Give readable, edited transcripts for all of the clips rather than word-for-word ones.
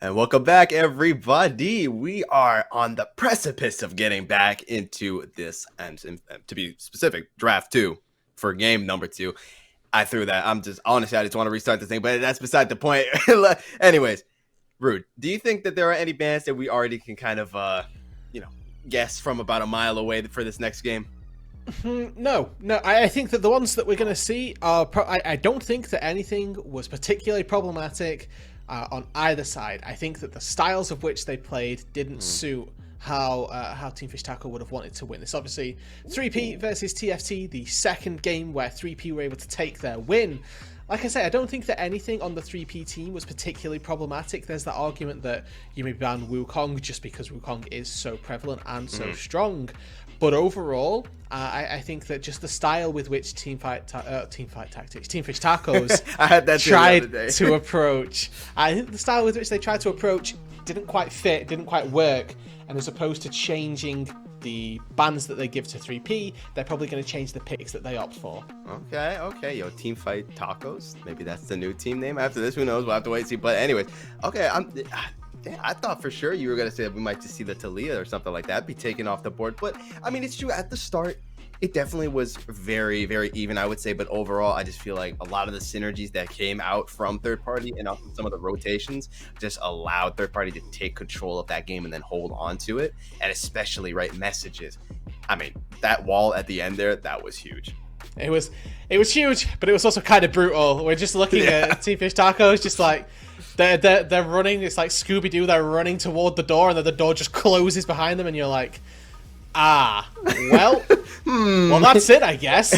And welcome back, everybody. We are on the precipice of getting back into this, and to be specific, draft 2 for game number 2. I threw that. I just want to restart the thing, but that's beside the point. Anyways, Rude, do you think that there are any bands that we already can kind of, you know, guess from about a mile away for this next game? No. I think that the ones that we're going to see are. I don't think that anything was particularly problematic on either side. I think that the styles of which they played didn't suit how Team Fish Tackle would have wanted to win. It's obviously 3P versus TFT, the second game where 3P were able to take their win. Like I say, I don't think that anything on the 3P team was particularly problematic. There's that argument that you may ban Wukong just because Wukong is so prevalent and so strong. But overall, I think that just the style with which Team Fish Tacos I had that tried to approach, I think the style with which they tried to approach didn't quite fit, didn't quite work. And as opposed to changing the bans that they give to 3P, they're probably going to change the picks that they opt for. Okay, yo, Team Fight Tacos. Maybe that's the new team name after this. Who knows? We'll have to wait and see. But anyways, okay, I thought for sure you were gonna say that we might just see the Talia or something like that be taken off the board. But I mean, it's true. At the start, it definitely was very, very even, I would say. But overall, I just feel like a lot of the synergies that came out from third party and also some of the rotations just allowed third party to take control of that game and then hold on to it. And especially messages. I mean, that wall at the end there, that was huge. It was huge, but it was also kind of brutal. We're just looking at Team Fish Tacos, just like they're running. It's like Scooby Doo. They're running toward the door, and then the door just closes behind them, and you're like, well, well, that's it, I guess.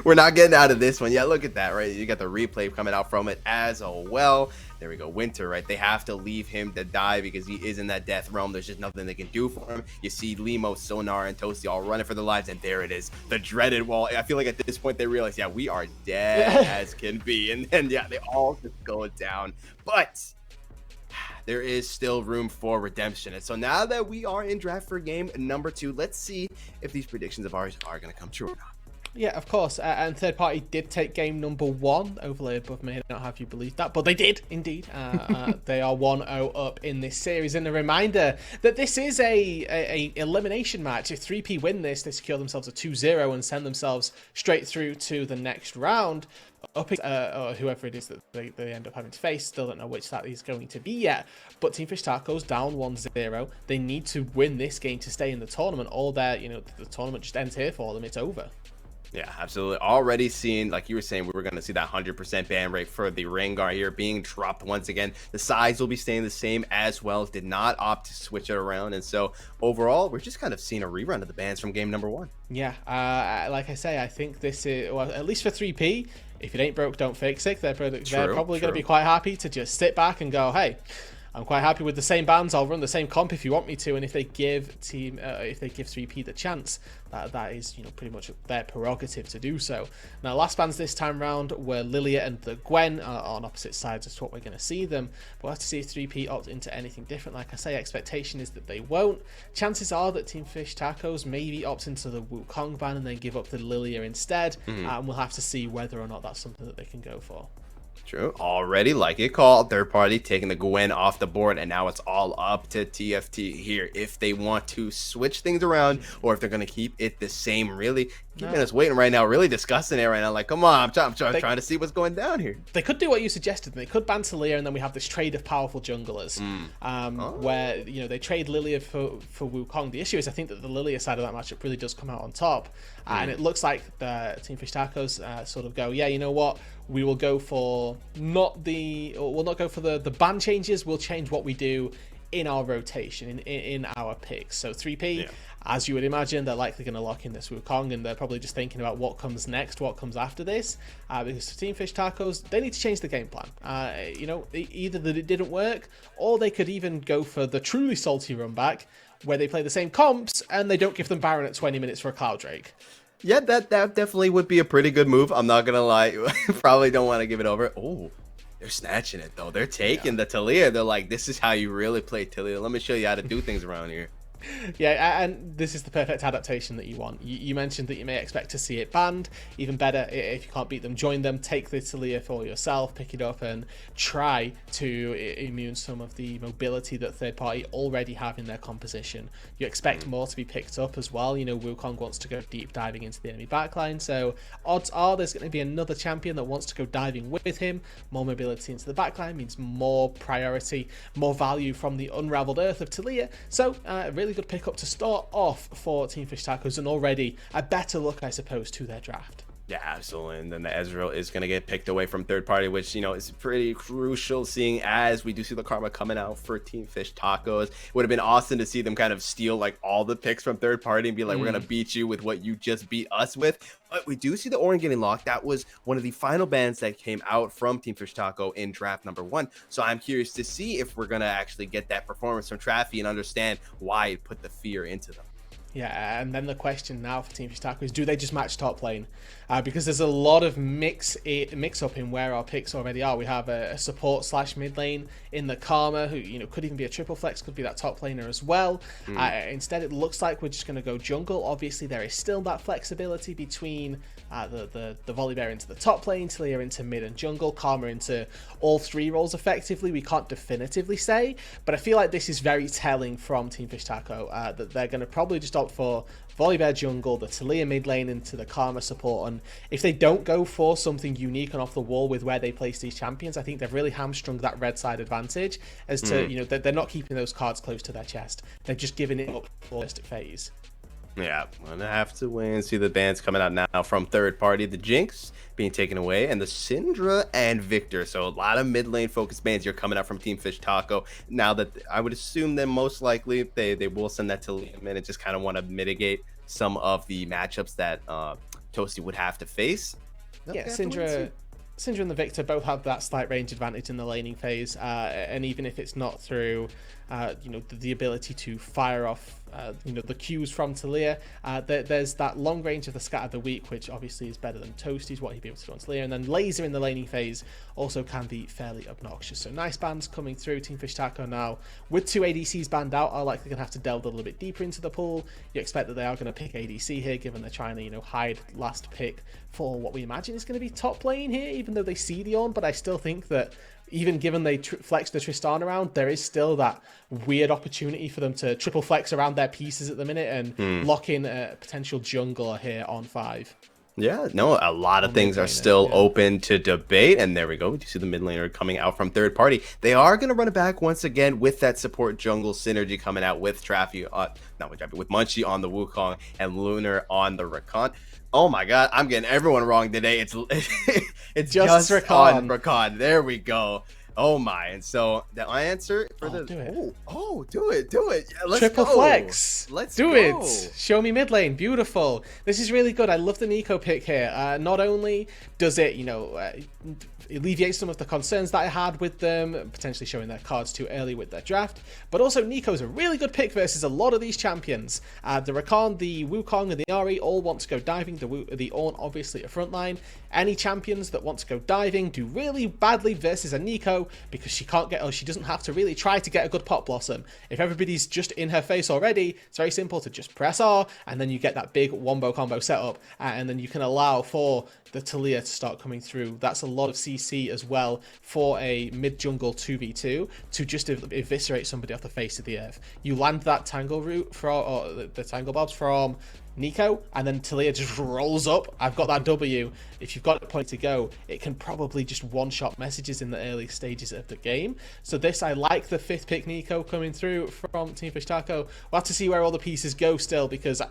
We're not getting out of this one. Yeah, look at that, right? You got the replay coming out from it as well. There we go. Winter, right? They have to leave him to die because he is in that death realm. There's just nothing they can do for him. You see Limo, Sonar, and Toasty all running for their lives, and there it is. The dreaded wall. I feel like at this point they realize, yeah, we are dead as can be. And yeah, they all just go down. But there is still room for redemption. And so now that we are in draft for game number 2, let's see if these predictions of ours are going to come true or not. Yeah, of course. And third party did take game number 1. Overlay above may not have you believe that, but they did indeed. They are 1-0 up in this series. And a reminder that this is a elimination match. If 3P win this, they secure themselves a 2-0 and send themselves straight through to the next round. Up or whoever it is that they end up having to face. Still don't know which that is going to be yet. But Team Fish Tacos down 1-0. They need to win this game to stay in the tournament. Or the tournament just ends here for them. It's over. Yeah, absolutely. Already seeing, like you were saying, we were going to see that 100% ban rate for the Rengar here being dropped once again. The size will be staying the same as well. Did not opt to switch it around. And so overall, we're just kind of seeing a rerun of the bans from game number 1. Yeah, like I say, I think this is, well, at least for 3P, if it ain't broke, don't fix it. They're probably going to be quite happy to just sit back and go, hey, I'm quite happy with the same bans. I'll run the same comp if you want me to. And if they give 3P the chance, that is pretty much their prerogative to do so. Now, last bans this time round were Lilia and the Gwen on opposite sides as to what we're going to see them. But we'll have to see if 3P opt into anything different. Like I say, expectation is that they won't. Chances are that Team Fish Tacos maybe opt into the Wukong ban and then give up the Lilia instead. And we'll have to see whether or not that's something that they can go for. True. Already, like it called, third party taking the Gwen off the board, and now it's all up to TFT here if they want to switch things around or if they're going to keep it the same. Really keeping us waiting right now, really discussing it right now. Like, come on, I'm trying to see what's going down here. They could do what you suggested. They could ban Talia, and then we have this trade of powerful junglers, where they trade Lilia for Wukong. The issue is, I think that the Lilia side of that matchup really does come out on top, and it looks like the Team Fish Tacos sort of go, yeah, you know what? We will go for we'll not go for the ban changes. We'll change what we do in our rotation, in our picks. So 3P, as you would imagine, they're likely going to lock in this Wukong, and they're probably just thinking about what comes next, what comes after this. Because for Team Fish Tacos, they need to change the game plan. Either that it didn't work, or they could even go for the truly salty run back, where they play the same comps and they don't give them Baron at 20 minutes for a Cloud Drake. Yeah, that definitely would be a pretty good move. I'm not gonna lie. Probably don't want to give it over. Oh, they're snatching it though. They're taking the Talia. They're like, this is how you really play Talia. Let me show you how to do things around here. Yeah, and this is the perfect adaptation that you want. You mentioned that you may expect to see it banned. Even better, if you can't beat them, join them, take the Talia for yourself, pick it up, and try to immune some of the mobility that third party already have in their composition. You expect more to be picked up as well. You know, Wukong wants to go deep diving into the enemy backline, so odds are there's going to be another champion that wants to go diving with him. More mobility into the backline means more priority, more value from the unraveled earth of Talia. So, really good pickup to start off for Team Fish Tacos, and already a better look, I suppose, to their draft. Yeah, absolutely. And then the Ezreal is going to get picked away from third party, which, you know, is pretty crucial, seeing as we do see the karma coming out for Team Fish Tacos. It would have been awesome to see them kind of steal like all the picks from third party and be like, we're going to beat you with what you just beat us with. But we do see the Orin getting locked. That was one of the final bans that came out from Team Fish Taco in draft number 1. So I'm curious to see if we're going to actually get that performance from Traffy and understand why it put the fear into them. Yeah, and then the question now for Team Fish Taco is, do they just match top lane? Because there's a lot of mix up in where our picks already are. We have a support / mid lane in the Karma, who, you know, could even be a triple flex, could be that top laner as well. Instead, it looks like we're just going to go jungle. Obviously, there is still that flexibility between the Volibear into the top lane, Talia into mid and jungle, Karma into all 3 roles effectively. We can't definitively say, but I feel like this is very telling from Team Fish Taco that they're going to probably just opt for Volibear jungle, the Talia mid lane into the Karma support, and if they don't go for something unique and off the wall with where they place these champions, I think they've really hamstrung that red side advantage as to, you know, they're not keeping those cards close to their chest. They're just giving it up for the first phase. Yeah, gonna have to wait and see the bans coming out now from third party. The Jinx being taken away, and the Syndra and Victor. So a lot of mid lane focused bans here coming out from Team Fish Taco. Now that I would assume that most likely they will send that to Liam, and just kind of want to mitigate some of the matchups that Toasty would have to face. Yeah, Syndra and the Victor both have that slight range advantage in the laning phase, and even if it's not through you know, the ability to fire off you know, the Qs from Talia, there's that long range of the Scatter the Weak, which obviously is better than Toasty's, what he'd be able to do on Talia, and then Laser in the laning phase also can be fairly obnoxious. So nice bans coming through. Team Fish Taco now with 2 ADCs banned out are likely going to have to delve a little bit deeper into the pool. You expect that they are going to pick ADC here, given they're trying to, you know, hide last pick for what we imagine is going to be top lane here, even though they see the Ornn. But I still think that even given they flex the Tristan around, there is still that weird opportunity for them to triple flex around their pieces at the minute and lock in a potential jungler here on 5. Yeah, no, a lot of things are still open to debate, and there we go. We do see the mid laner coming out from third party. They are going to run it back once again with that support jungle synergy coming out with Traffy, with Munchie on the Wukong and Lunar on the Rakan. Oh my God, I'm getting everyone wrong today. It's just Rakan. On Rakan. There we go. Oh my! And so the answer for do it. Yeah, let's triple go. Flex. Let's do go. it. Show me mid lane. Beautiful. This is really good. I love the Nico pick here. Not only does it, you know, alleviate some of the concerns that I had with them, potentially showing their cards too early with their draft, but also Nico's a really good pick versus a lot of these champions. The Rakan, the Wukong, and the Ahri all want to go diving. The Ornn obviously a frontline. Any champions that want to go diving do really badly versus a Nico because she can't get, or she doesn't have to really try to get a good pot blossom. If everybody's just in her face already, it's very simple to just press R, and then you get that big wombo combo setup, and then you can allow for the Talia to start coming through. That's a lot of CC as well for a mid-jungle 2v2 to just eviscerate somebody off the face of the earth. You land that tangle route or the tangle bobs from Nico, and then Talia just rolls up. I've got that W. If you've got a point to go, it can probably just one-shot messages in the early stages of the game. So this, I like the 5th pick Nico coming through from Team Fish Taco. We'll have to see where all the pieces go still, because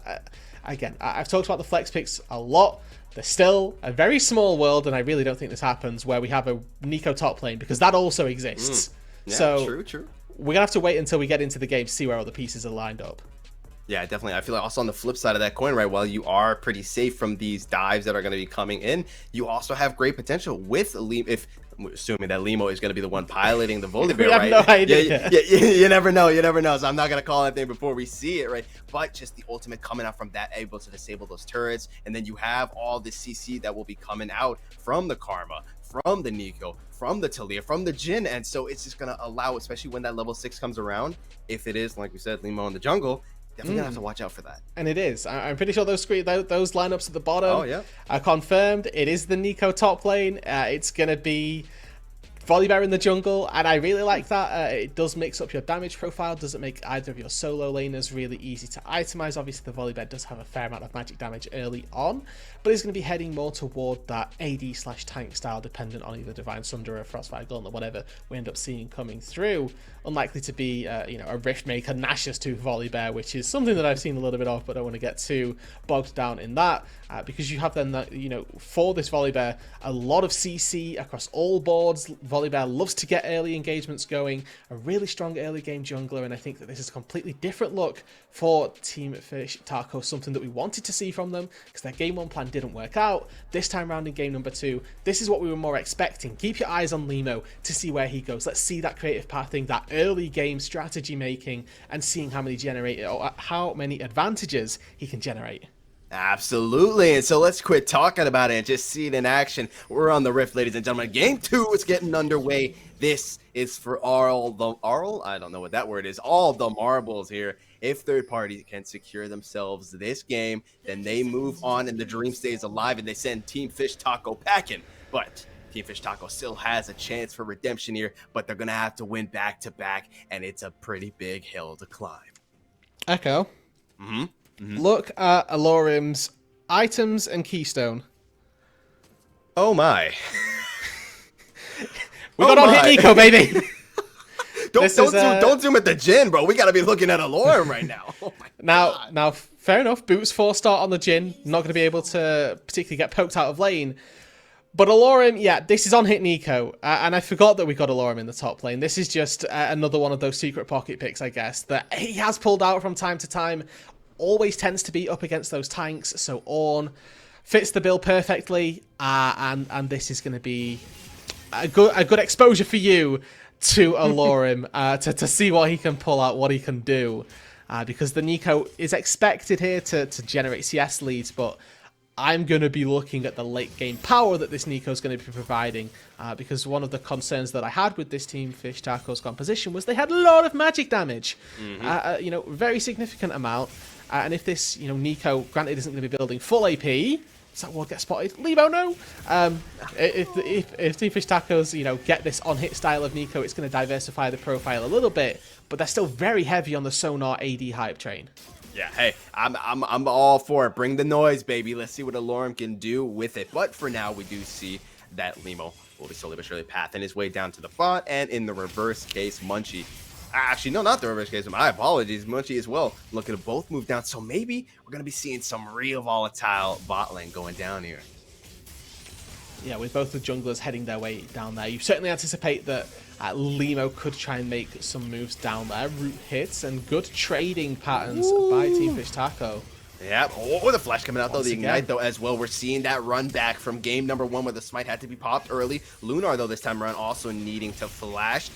again, I've talked about the flex picks a lot. There's still a very small world, and I really don't think this happens, where we have a Nico top lane, because that also exists. Yeah, so true. We're going to have to wait until we get into the game to see where all the pieces are lined up. Yeah, definitely. I feel like also on the flip side of that coin, right, while you are pretty safe from these dives that are going to be coming in, you also have great potential with if assuming that Limo is going to be the one piloting the Volibear, right? We have no idea. Yeah, you never know. So I'm not going to call anything before we see it, right? But just the ultimate coming out from that, able to disable those turrets, and then you have all the CC that will be coming out from the Karma, from the Nico, from the Talia, from the Jhin, and so it's just going to allow, especially when that level 6 comes around, if it is, like we said, Limo in the jungle, Definitely gonna have to watch out for that. And it is. I'm pretty sure those lineups at the bottom are confirmed. It is the Nico top lane. It's gonna be Volibear in the jungle, and I really like that. It does mix up your damage profile, doesn't make either of your solo laners really easy to itemize. Obviously, the Volibear does have a fair amount of magic damage early on, but it's going to be heading more toward that AD/tank style, dependent on either Divine Sunder or Frostfire Gauntlet, whatever we end up seeing coming through. Unlikely to be, a Riftmaker Nashus to Volibear, which is something that I've seen a little bit of, but I don't want to get too bogged down in that, because you have then that, for this Volibear, a lot of CC across all boards. Volibear loves to get early engagements going, a really strong early game jungler, and I think that this is a completely different look for Team Fish Taco, something that we wanted to see from them, because their game 1 plan didn't work out. This time around in game number 2, this is what we were more expecting. Keep your eyes on Limo to see where he goes. Let's see that creative pathing, that early game strategy making, and seeing how many advantages he can generate. Absolutely, and so let's quit talking about it and just see it in action. We're on the Rift, ladies and gentlemen. Game 2 is getting underway. This is for all the marbles here. If third party can secure themselves this game, then they move on and the dream stays alive and they send Team Fish Taco packing. But Team Fish Taco still has a chance for redemption here, but they're going to have to win back-to-back, and it's a pretty big hill to climb. Echo. Look at Alorim's items and keystone. Oh my. We got on hit Nico, baby. Don't zoom at the Jhin, bro. We gotta be looking at Alorim right now. Oh my God. Now, fair enough. Boots 4-star on the Jhin. Not going to be able to particularly get poked out of lane. But Alorim, yeah, this is on hit Nico. And I forgot that we got Alorim in the top lane. This is just another one of those secret pocket picks, I guess, that he has pulled out from time to time. Always tends to be up against those tanks, so Ornn fits the bill perfectly, and this is going to be a good exposure for you to Alorim, to see what he can pull out, what he can do, because the Nico is expected here to generate CS leads, but I'm going to be looking at the late game power that this Nico is going to be providing, because one of the concerns that I had with this Team Fish Taco's composition was they had a lot of magic damage, very significant amount. And if this, Nico, granted, isn't going to be building full AP, does that ward get spotted? Lebo, no. If Team Fish Tacos, get this on-hit style of Nico, it's going to diversify the profile a little bit, but they're still very heavy on the Sonar AD hype train. Yeah, hey, I'm all for it. Bring the noise, baby. Let's see what Alorim can do with it. But for now, we do see that Limo will be slowly but surely pathing his way down to the bot, and in the reverse case, Munchie. Actually, no, not the reverse case. My apologies. Munchie as well. Looking to both move down. So maybe we're going to be seeing some real volatile bot lane going down here. Yeah, with both the junglers heading their way down there. You certainly anticipate that Limo could try and make some moves down there. Root hits and good trading patterns by Team Fish Taco. Yeah, the flash coming out, though. The Ignite, though, as well. We're seeing that run back from game number 1 where the smite had to be popped early. Lunar, though, this time around also needing to flash.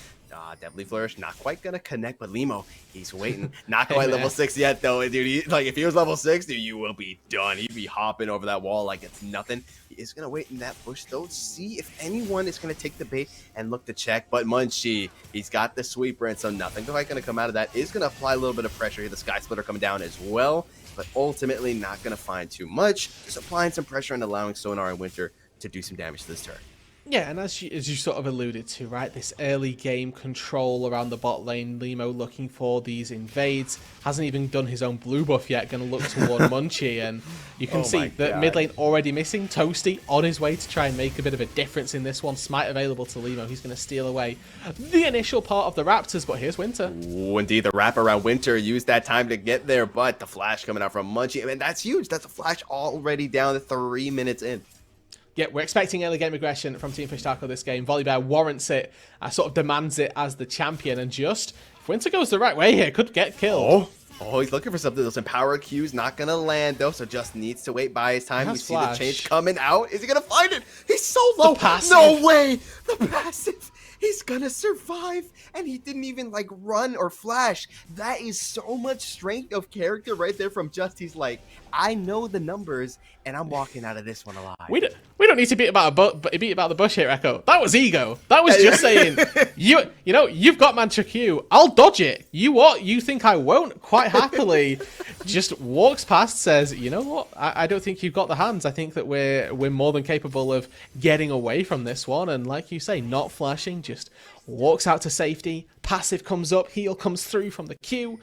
Deadly Flourish, not quite gonna connect, but Limo, he's waiting. Not quite level 6 yet, though, dude. If he was level 6, dude, you will be done. He'd be hopping over that wall like it's nothing. He is gonna wait in that push, though. See if anyone is gonna take the bait and look to check. But Munchie, he's got the sweeper, and so nothing quite gonna come out of that. Is gonna apply a little bit of pressure here. The Sky Splitter coming down as well, but ultimately not gonna find too much. Just applying some pressure and allowing Sonar and Winter to do some damage to this turret. Yeah, and as you sort of alluded to, right, this early game control around the bot lane, Limo looking for these invades, hasn't even done his own blue buff yet, going to look toward Munchie, and you can see that mid lane already missing. Toasty on his way to try and make a bit of a difference in this one. Smite available to Limo, he's going to steal away the initial part of the Raptors, but here's Winter. Ooh, indeed, the wrap around Winter used that time to get there, but the flash coming out from Munchie, I mean, that's huge. That's a flash already down to 3 minutes in. Yeah, we're expecting early game aggression from Team Fish Taco this game. Volibear warrants it, sort of demands it as the champion, and just, if Winter goes the right way here, could get killed. Oh, he's looking for something. Those empower Qs not going to land, though, so just needs to wait by his time. We see the change coming out. Is he going to find it? He's so low. No way. The passive. He's going to survive, and he didn't even, run or flash. That is so much strength of character right there from Just. He's like, I know the numbers, and I'm walking out of this one alive. We don't need to beat about the bush here, Echo. That was ego. That was just saying, you've got Mantra Q. I'll dodge it. You what? You think I won't? Quite happily, just walks past, says, you know what? I don't think you've got the hands. I think that we're more than capable of getting away from this one. And like you say, not flashing, just walks out to safety. Passive comes up. Heal comes through from the Q.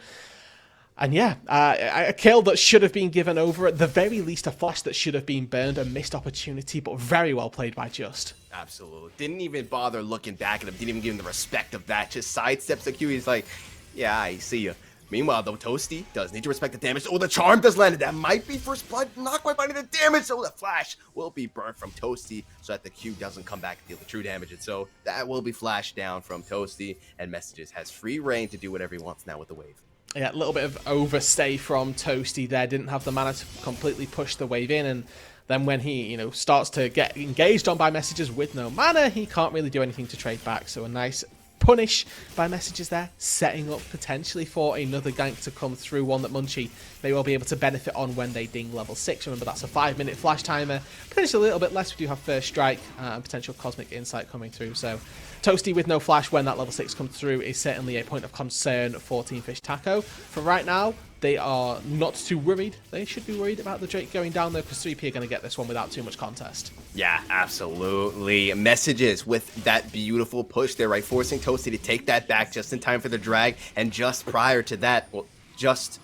And yeah, a kill that should have been given over, at the very least a flash that should have been burned, a missed opportunity, but very well played by Just. Absolutely. Didn't even bother looking back at him, didn't even give him the respect of that, just sidesteps the Q. He's like, yeah, I see you. Meanwhile, though, Toasty does need to respect the damage. Oh, the charm does land. That might be first blood, not quite finding the damage. So the flash will be burnt from Toasty so that the Q doesn't come back and deal the true damage. And so that will be flashed down from Toasty, and Messages has free reign to do whatever he wants now with the wave. Yeah, a little bit of overstay from Toasty there. Didn't have the mana to completely push the wave in, and then when he, starts to get engaged on by Messages with no mana, he can't really do anything to trade back. So a nice punish by Messages there, setting up potentially for another gank to come through, one that Munchie may well be able to benefit on when they ding level 6. Remember, that's a 5-minute flash timer, potentially a little bit less. We do have First Strike and potential Cosmic Insight coming through, so Toasty with no flash when that level 6 comes through is certainly a point of concern for Team Fish Taco. For right now, they are not too worried. They should be worried about the Drake going down though, because 3P are going to get this one without too much contest. Yeah, absolutely. Messages with that beautiful push there, right? Forcing Toasty to take that back just in time for the drag. And just prior to that, well, just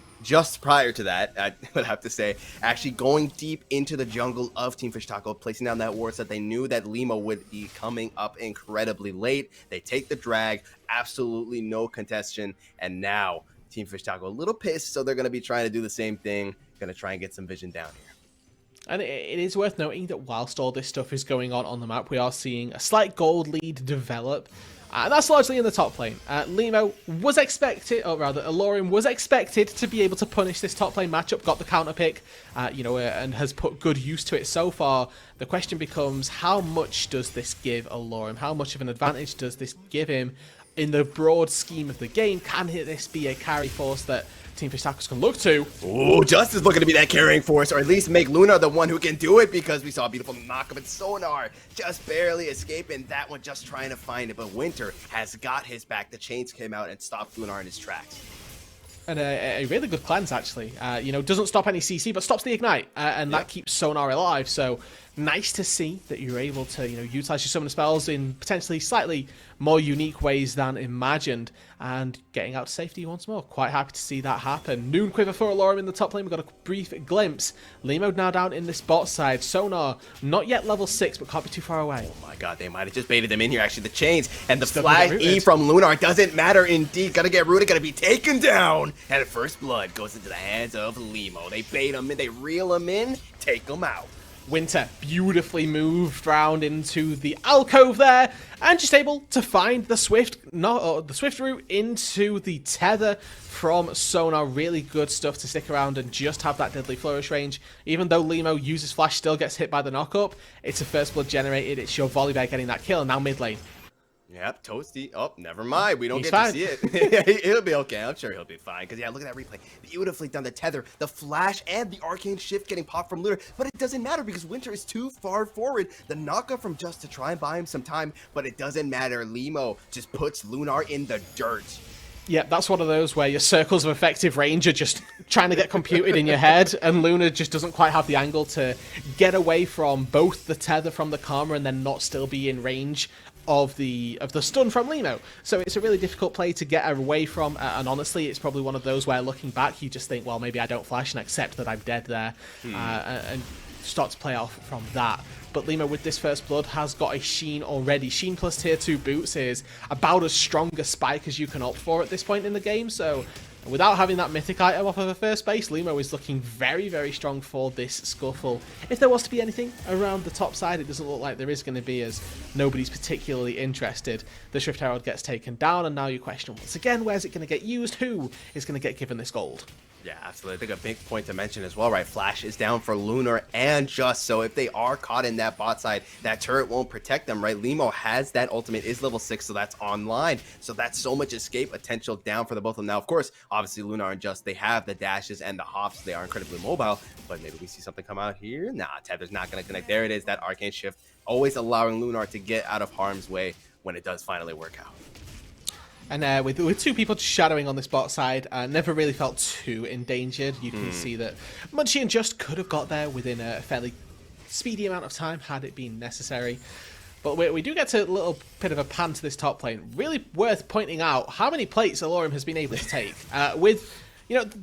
prior to that, I would have to say, actually going deep into the jungle of Team Fish Taco, placing down that ward so that they knew that Limo would be coming up incredibly late. They take the drag, absolutely no contestation, and now Team Fish Taco a little pissed, so they're going to be trying to do the same thing, going to try and get some vision down here. And it is worth noting that whilst all this stuff is going on the map, we are seeing a slight gold lead develop. And that's largely in the top lane. Limo was expected, or rather, Alorium was expected to be able to punish this top lane matchup, got the counter pick, and has put good use to it so far. The question becomes, how much does this give Alorium? How much of an advantage does this give him in the broad scheme of the game? Can this be a carry force that Team Fish Tacos can look to? Oh, Justice looking to be that carrying force, or at least make Luna the one who can do it, because we saw a beautiful knock-up and Sonar just barely escaping that one, just trying to find it. But Winter has got his back. The chains came out and stopped Lunar in his tracks. And a really good cleanse, actually. Doesn't stop any CC, but stops the Ignite, and that keeps Sonar alive. So nice to see that you're able to, utilize your summon spells in potentially slightly more unique ways than imagined, and getting out to safety once more. Quite happy to see that happen. Noon Quiver for Alorium in the top lane. We've got a brief glimpse. Limo now down in this bot side. Sonar, not yet level 6, but can't be too far away. Oh my god, they might have just baited them in here, actually. The chains and the flash E from Lunar doesn't matter indeed. Gotta get rooted, gotta be taken down. And first blood goes into the hands of Limo. They bait him in, they reel him in, take him out. Winter beautifully moved round into the alcove there, and just able to find the swift route into the tether from Sonar. Really good stuff to stick around and just have that deadly flourish range. Even though Limo uses flash, still gets hit by the knock-up. It's a first blood generated. It's your Volibear getting that kill, and now mid lane. Yep, Toasty. Oh, never mind. We don't get to see it. He'll be okay. I'm sure he'll be fine. Because, yeah, look at that replay. Beautifully done. The tether, the flash, and the arcane shift getting popped from Lunar. But it doesn't matter because Winter is too far forward. The knockup from Just to try and buy him some time. But it doesn't matter. Limo just puts Lunar in the dirt. Yeah, that's one of those where your circles of effective range are just trying to get computed in your head, and Luna just doesn't quite have the angle to get away from both the tether from the Karma and then not still be in range of the stun from Limo. So it's a really difficult play to get away from, and honestly, it's probably one of those where looking back, you just think, well, maybe I don't flash and accept that I'm dead there, and start to play off from that. But Limo with this first blood has got a Sheen already. Sheen plus tier 2 boots is about as strong a spike as you can opt for at this point in the game, so without having that mythic item off of a first base, Limo is looking very, very strong for this scuffle. If there was to be anything around the top side, it doesn't look like there is going to be, as nobody's particularly interested. The Swift Herald gets taken down, and now you question once again, where's it going to get used? Who is going to get given this gold? Yeah, absolutely. I think a big point to mention as well, right? Flash is down for Lunar and Just, so if they are caught in that bot side, that turret won't protect them, right? Limo has that ultimate, is level 6, so that's online. So that's so much escape potential down for the both of them. Now, of course, obviously Lunar and Just, they have the dashes and the hops. They are incredibly mobile, but maybe we see something come out here. Nah, Tether's not going to connect. There it is, that arcane shift, always allowing Lunar to get out of harm's way when it does finally work out. And with two people shadowing on this bot side, never really felt too endangered. You can see that Munchie and Just could have got there within a fairly speedy amount of time had it been necessary. But we do get to a little bit of a pan to this top lane. Really worth pointing out how many plates Alorum has been able to take. The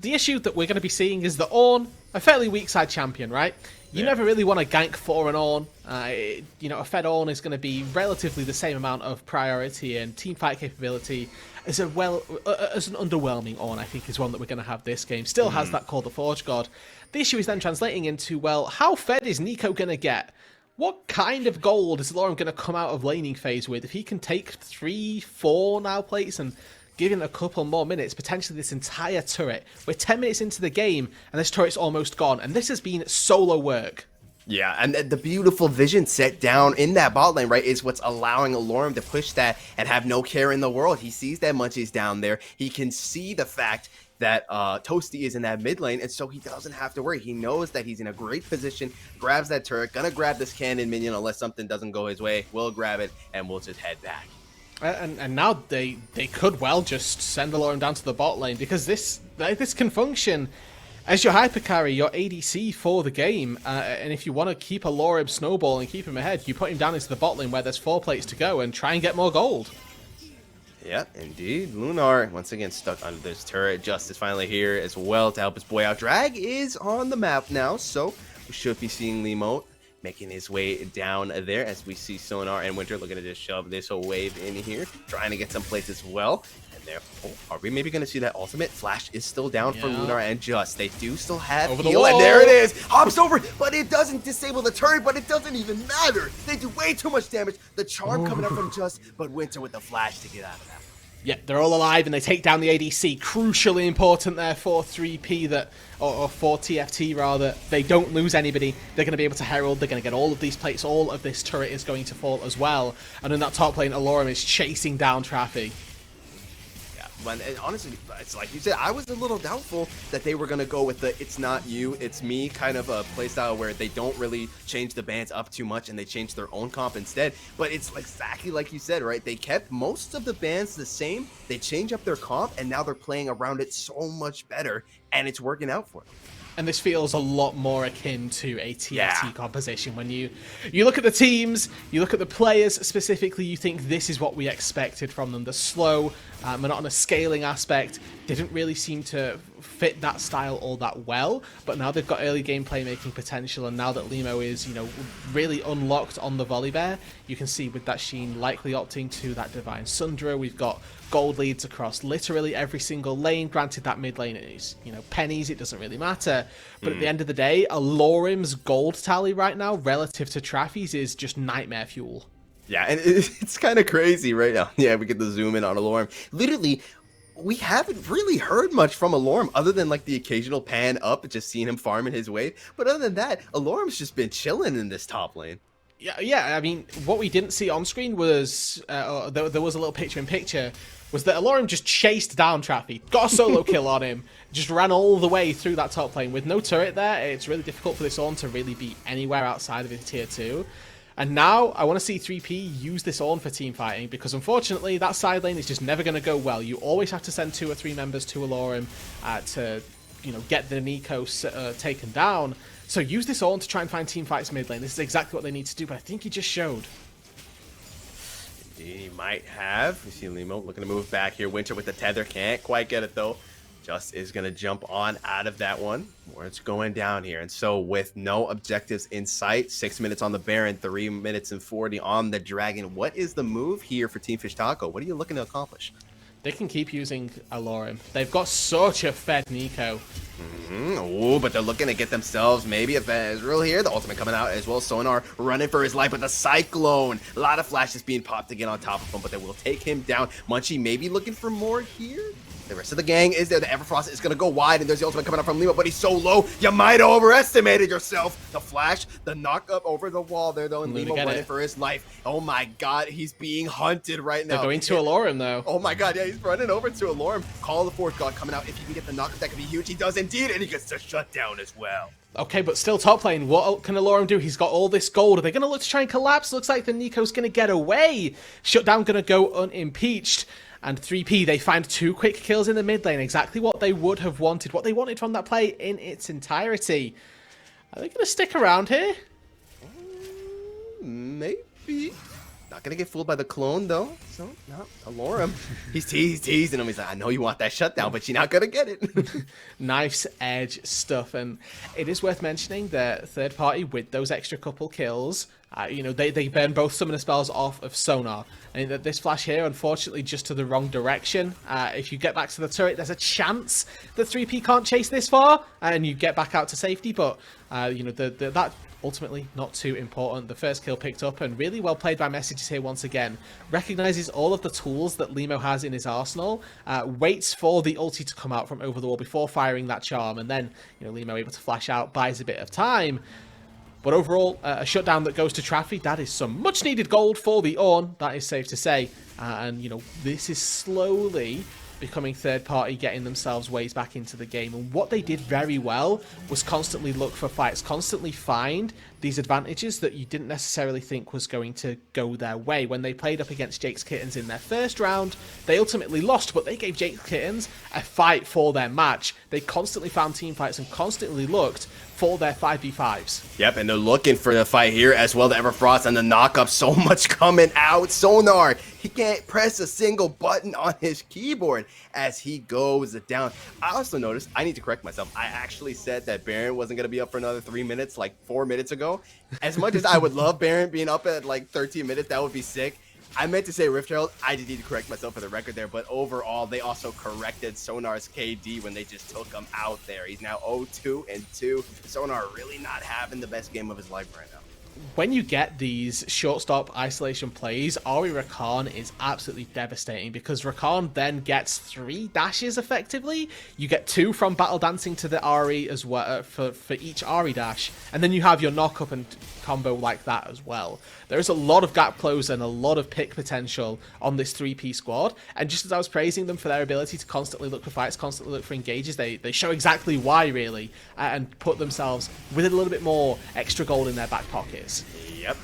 issue that we're going to be seeing is that Ornn, a fairly weak side champion, right? You never really want to gank for an Ornn. A fed Ornn is going to be relatively the same amount of priority and teamfight capability as an underwhelming Ornn, I think, is one that we're going to have this game. Still has that Call the Forge God. The issue is then translating into, well, how fed is Nico going to get? What kind of gold is Alorum going to come out of laning phase with? If he can take 3, 4 now plates and give him a couple more minutes, potentially this entire turret. We're 10 minutes into the game, and this turret's almost gone. And this has been solo work. Yeah, and the beautiful vision set down in that bot lane, right, is what's allowing Alorum to push that and have no care in the world. He sees that Munchie's down there. He can see the fact that Toasty is in that mid lane, and so he doesn't have to worry. He knows that he's in a great position, grabs that turret, gonna grab this cannon minion unless something doesn't go his way. We'll grab it, and we'll just head back. And now they could well just send Alorum down to the bot lane, because this can function as your hyper carry, your ADC for the game. And if you want to keep Alorum snowball and keep him ahead, you put him down into the bot lane where there's 4 plates to go and try and get more gold. Yeah, indeed. Lunar, once again, stuck under this turret. Just is finally here as well to help his boy out. Drag is on the map now, so we should be seeing Limo making his way down there as we see Sonar and Winter looking to just shove this whole wave in here, trying to get some plates as well. And there, are we maybe going to see that ultimate? Flash is still down for Lunar and Just. They do still have heal, and there it is. Hops over, but it doesn't disable the turret, but it doesn't even matter. They do way too much damage. The charm coming up from Just, but Winter with the flash to get out of that. Yeah, they're all alive and they take down the ADC. Crucially important there for 3P or for TFT rather. They don't lose anybody. They're going to be able to herald. They're going to get all of these plates. All of this turret is going to fall as well. And in that top lane, Alorum is chasing down Traffy. And honestly, it's like you said, I was a little doubtful that they were going to go with the it's not you, it's me kind of a playstyle where they don't really change the bans up too much and they change their own comp instead. But it's exactly like you said, right? They kept most of the bans the same. They change up their comp and now they're playing around it so much better and it's working out for them. And this feels a lot more akin to a TFT composition. When you look at the teams, you look at the players specifically, you think this is what we expected from them. The slow, monotonous scaling aspect didn't really seem to fit that style all that well, but now they've got early game playmaking potential, and now that Limo is, really unlocked on the Volley Bear, you can see with that Sheen likely opting to that Divine Sundra. We've got gold leads across literally every single lane. Granted, that mid lane is, pennies, it doesn't really matter. But at the end of the day, Alorum's gold tally right now relative to Traffy's is just nightmare fuel. Yeah, and it's kind of crazy right now. Yeah, we get the zoom in on Alorum. Literally, we haven't really heard much from Alorum other than like the occasional pan up, just seeing him farming his wave. But other than that, Alorum's just been chilling in this top lane. Yeah. I mean, what we didn't see on screen was there was a little picture-in-picture. Was that Alorum just chased down Traffy, got a solo kill on him, just ran all the way through that top lane with no turret there. It's really difficult for this Ornn to really be anywhere outside of his tier 2. And now I want to see 3P use this Ornn for team fighting, because unfortunately that side lane is just never going to go well. You always have to send 2 or 3 members to Alorum to get the Nico taken down. So use this Ornn to try and find team fights mid lane. This is exactly what they need to do, but I think he just showed. He might have. We see Limo looking to move back here. Winter with the tether. Can't quite get it though. Just is going to jump on out of that one. Where it's going down here. And so with no objectives in sight, 6 minutes on the Baron, 3 minutes and 40 on the Dragon. What is the move here for Team Fish Taco? What are you looking to accomplish? They can keep using Alorum. They've got such a fed Nico. Oh, but they're looking to get themselves maybe a Ezreal here. The ultimate coming out as well. Sonar running for his life with the Cyclone. A lot of flashes being popped to get on top of him, but they will take him down. Munchie maybe looking for more here. The rest of the gang is there. The Everfrost is going to go wide, and there's the ultimate coming up from Lima, but he's so low. You might have overestimated yourself. The flash, the knock up over the wall there, though, and Lima running for his life. Oh my god, he's being hunted right now. They're going to Alorum, though. Oh my god, yeah, he's running over to Alorum. Call the fourth god coming out. If he can get the knock up, that could be huge. He does indeed, and he gets the shutdown as well. Okay, but still top lane. What can Alorum do? He's got all this gold. Are they going to look to try and collapse? Looks like the Nico's going to get away. Shutdown going to go unimpeached. And 3P, they find 2 quick kills in the mid lane. Exactly what they would have wanted. What they wanted from that play in its entirety. Are they going to stick around here? Maybe. Not going to get fooled by the clone, though. So, no, Alorum. He's teasing him. He's like, I know you want that shutdown, but you're not going to get it. Nice edge stuff. And it is worth mentioning that third party with those extra couple kills, you know, they burn both summoner spells off of Sonar. And that this flash here, unfortunately, just to the wrong direction. If you get back to the turret, there's a chance that 3P can't chase this far, and you get back out to safety. But, you know, that ultimately not too important. The first kill picked up, and really well played by Messages here once again. Recognizes all of the tools that Limo has in his arsenal, waits for the ulti to come out from over the wall before firing that charm, and then, you know, Limo able to flash out, buys a bit of time. But overall, a shutdown that goes to Traffy, that is some much needed gold for the Ornn, that is safe to say. And, you know, this is slowly becoming third party, getting themselves ways back into the game. And what they did very well was constantly look for fights, constantly find these advantages that you didn't necessarily think was going to go their way. When they played up against Jake's Kittens in their first round, they ultimately lost, but they gave Jake's Kittens a fight for their match. They constantly found team fights and constantly looked for their 5v5s. Yep, and they're looking for the fight here as well. The Everfrost and the knock-up, so much coming out. Sonar, he can't press a single button on his keyboard as he goes down. I also noticed, I need to correct myself, I actually said that Baron wasn't going to be up for another 3 minutes, like 4 minutes ago. As much as I would love Baron being up at like 13 minutes, that would be sick. I meant to say Rift Herald. I did need to correct myself for the record there, but overall, they also corrected Sonar's KD when they just took him out there. He's now 0-2-2. Sonar really not having the best game of his life right now. When you get these shortstop isolation plays, Ari Rakan is absolutely devastating because Rakan then gets 3 dashes effectively. You get 2 from battle dancing to the Ari as well for each Ari dash, and then you have your knock up and combo like that as well. There is a lot of gap close and a lot of pick potential on this 3P squad, and just as I was praising them for their ability to constantly look for fights, constantly look for engages, they show exactly why really, and put themselves with a little bit more extra gold in their back pockets. Yep.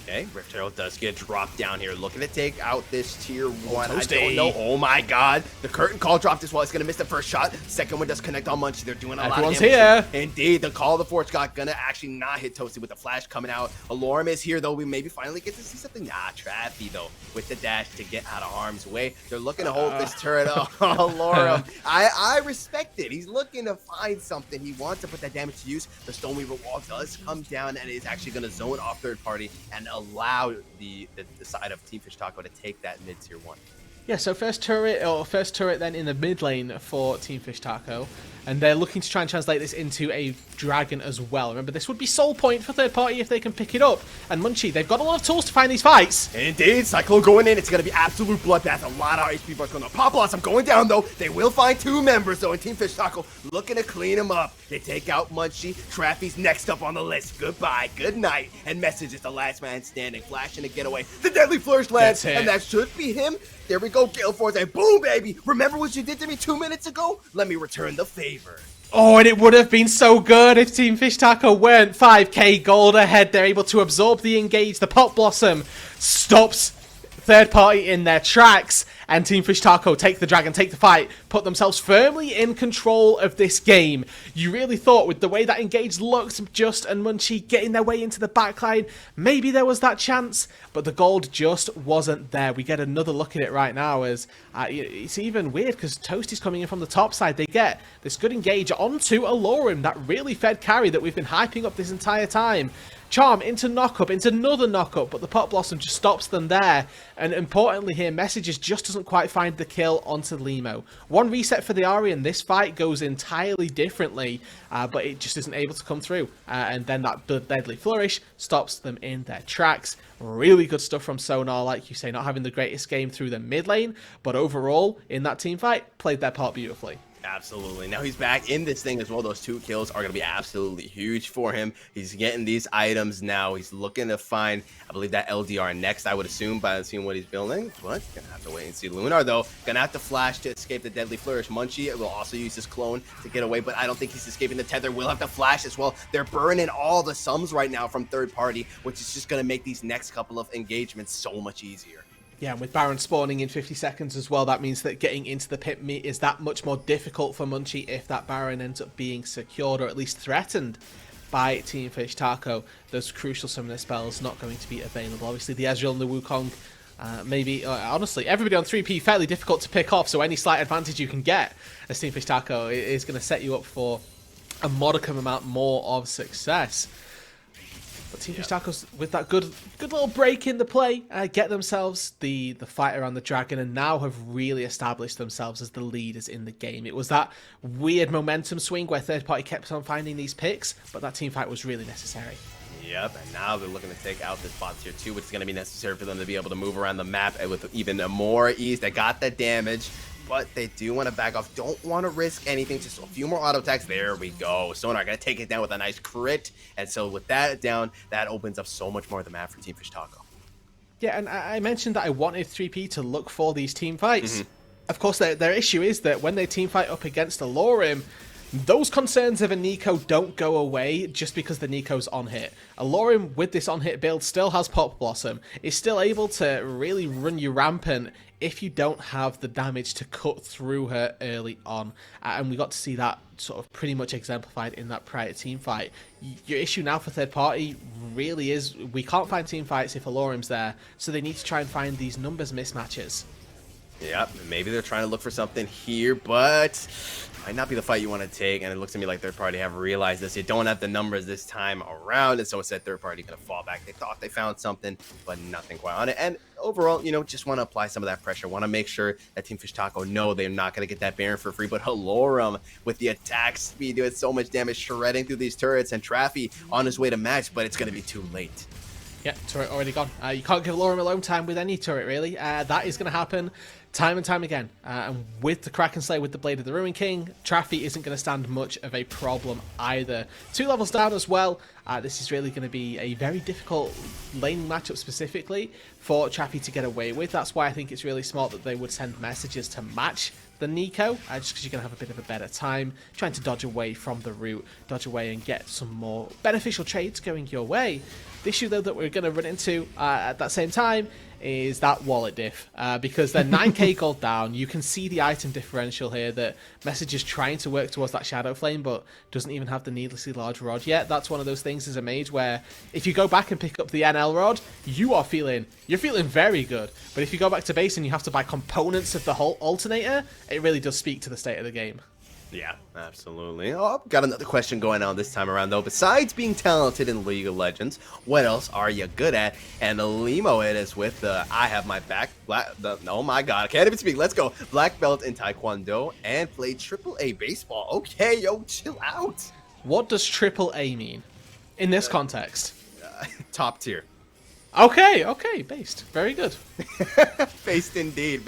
Okay, Rift Herald does get dropped down here, looking to take out this tier 1. I Toasty. don't know. Oh my god. The curtain call dropped as well. It's going to miss the first shot. Second one does connect on Munchie. They're doing a lot of damage. Here. Indeed, the call of the Forge God going to actually not hit Toasty with the flash coming out. Alorum is here, though. We maybe finally get to see something. Nah, Traffy, though, with the dash to get out of harm's way. They're looking to hold this turret up. Alorum. I respect it. He's looking to find something. He wants to put that damage to use. The Stoneweaver wall does come down, and is actually going to zone off third party and allow the side of Team Fish Taco to take that mid tier 1. Yeah, so first turret then in the mid lane for Team Fish Taco, and they're looking to try and translate this into a dragon as well. Remember, this would be soul point for third party if they can pick it up. And Munchie, they've got a lot of tools to find these fights. Indeed, Cyclone going in. It's going to be absolute bloodbath. A lot of HP bars going on. Pop Blossom going down, though. They will find 2 members, though, in Team Fish Taco looking to clean him up. They take out Munchie. Traffy's next up on the list. Goodbye, good night. And Message is the last man standing, flashing to get away. The Deadly Flourish lands, and that should be him. There we go, Gale Force, and boom, baby. Remember what you did to me 2 minutes ago? Let me return the favor. Oh, and it would have been so good if Team Fish Taco weren't 5k gold ahead. They're able to absorb the engage. The Pop Blossom stops third party in their tracks, and Team Fish Taco take the dragon, take the fight, put themselves firmly in control of this game. You really thought with the way that engage looked, Just and Munchie getting their way into the backline, maybe there was that chance, but the gold just wasn't there. We get another look at it right now as it's even weird because Toasty's coming in from the top side. They get this good engage onto Alorum, that really fed carry that we've been hyping up this entire time. Charm into knock-up, into another knock-up, but the Pot Blossom just stops them there. And importantly here, Messages just doesn't quite find the kill onto Limo. One reset for the Ahri, and this fight goes entirely differently, but it just isn't able to come through. And then that Deadly Flourish stops them in their tracks. Really good stuff from Sonar, like you say, not having the greatest game through the mid lane, but overall, in that team fight, played their part beautifully. Absolutely. Now he's back in this thing as well. Those 2 kills are going to be absolutely huge for him. He's getting these items now. He's looking to find, I believe, that LDR next, I would assume, by seeing what he's building. But gonna have to wait and see. Lunar, though, gonna have to flash to escape the Deadly Flourish. Munchie will also use his clone to get away, but I don't think he's escaping the tether. Will have to flash as well. They're burning all the sums right now from third party, which is just going to make these next couple of engagements so much easier. Yeah, and with Baron spawning in 50 seconds as well, that means that getting into the pit meat is that much more difficult for Munchie if that Baron ends up being secured or at least threatened by Team Fish Taco. Those crucial summoner spells not going to be available. Obviously, the Ezreal and the Wukong, maybe, honestly, everybody on 3P fairly difficult to pick off, so any slight advantage you can get as Team Fish Taco is going to set you up for a modicum amount more of success. But Team Fish Tacos, with that good little break in the play, get themselves the fight around the dragon, and now have really established themselves as the leaders in the game. It was that weird momentum swing where third party kept on finding these picks, but that team fight was really necessary. Yep, and now they're looking to take out this bot tier 2, which is going to be necessary for them to be able to move around the map with even more ease. They got that damage, but they do want to back off. Don't want to risk anything. Just a few more auto attacks. There we go. Sonar going to take it down with a nice crit. And so with that down, that opens up so much more of the map for Team Fish Taco. Yeah, and I mentioned that I wanted 3P to look for these team fights. Of course, their issue is that when they team fight up against Alorim, those concerns of a Nico don't go away just because the Nico's on hit. Alorim, with this on hit build, still has Pot Blossom. Is still able to really run you rampant if you don't have the damage to cut through her early on. And we got to see that sort of pretty much exemplified in that prior team fight. Your issue now for third party really is we can't find team fights if Alorim's there, so they need to try and find these numbers mismatches. Yep, maybe they're trying to look for something here, but might not be the fight you want to take. And it looks to me like third party have realized this. You don't have the numbers this time around, and so instead third party going to fall back. They thought they found something, but nothing quite on it. And overall, you know, just want to apply some of that pressure. Want to make sure that Team Fish Taco know they're not going to get that Baron for free. But Alorim with the attack speed doing so much damage, shredding through these turrets, and Traffy on his way to match, but it's going to be too late. Yeah, turret already gone. You can't give Alorim alone time with any turret, really. That is going to happen time and time again. And with the Kraken Slayer, with the Blade of the Ruin King, Traffy isn't going to stand much of a problem either. 2 levels down as well. This is really going to be a very difficult laning matchup specifically for Traffy to get away with. That's why I think it's really smart that they would send Messages to match the Nico, just because you're going to have a bit of a better time trying to dodge away from the route, dodge away and get some more beneficial trades going your way. The issue, though, that we're going to run into at that same time is that wallet diff, because they're 9k gold down. You can see the item differential here, that Message is trying to work towards that Shadow Flame, but doesn't even have the needlessly large rod yet. That's one of those things as a mage where if you go back and pick up the NL rod, you're feeling very good. But if you go back to base and you have to buy components of the whole alternator, it really does speak to the state of the game. Yeah, absolutely. Oh, got another question going on this time around, though. Besides being talented in League of Legends, what else are you good at? And Limo it is with the I have my back. Oh my god, I can't even speak. Let's go. Black belt in Taekwondo and play AAA baseball. Okay, yo, chill out. What does AAA mean in this context? Top tier. Okay, based. Very good. Based indeed.